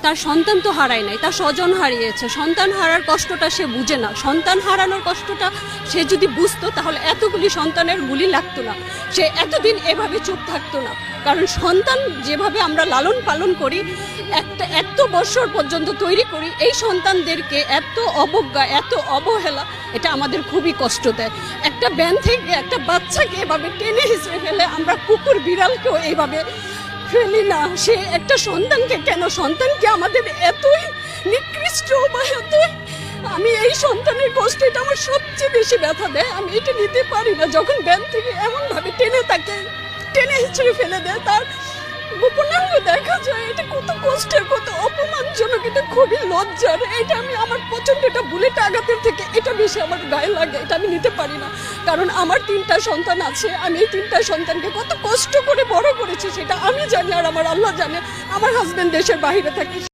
তার সন্তান তো হারায় নাই, তার স্বজন হারিয়েছে। সন্তান হারার কষ্টটা সে বুঝে না। সন্তান হারানোর কষ্টটা সে যদি বুঝতো তাহলে এতগুলি সন্তানের গুলি লাগতো না, সে এতদিন এভাবে চুপ থাকতো না। কারণ সন্তান যেভাবে আমরা লালন পালন করি, এত বছর পর্যন্ত তৈরি করি, এই সন্তানদেরকে এত অবজ্ঞা, এত অবহেলা, এটা আমাদের খুবই কষ্ট দেয়। একটা ব্যান থেকে একটা বাচ্চাকে এভাবে টেনে হিঁচড়ে ফেলে, আমরা কুকুর বিড়ালকেও এইভাবে ফেলি না। সে একটা সন্তানকে কেন, সন্তানকে আমাদের এতই নিকৃষ্ট বা এতই, আমি এই সন্তানের কষ্ট, এটা আমার সবচেয়ে বেশি ব্যথা দেয়। আমি এটা নিতে পারি না যখন ব্যান থেকে এমনভাবে টেনে হিঁচড়ে ফেলে দেয়, তার গোপনাঙ্গ দেখা যায়। এটা কত কষ্টের, কত অপমানজনক, এটা খুবই লজ্জার। এটা আমি আমার প্রচন্ড, এটা বুলেট আঘাতের থেকে এটা বেশি আমার গায়ে লাগে। এটা আমি নিতে পারি না, কারণ আমার 3টা সন্তান আছে। আমি এই 3টা সন্তানকে কত কষ্ট করে বড় করেছি সেটা আমি জানি, আর আমার আল্লাহ জানে। আমার হাজবেন্ড দেশের বাইরে থাকে।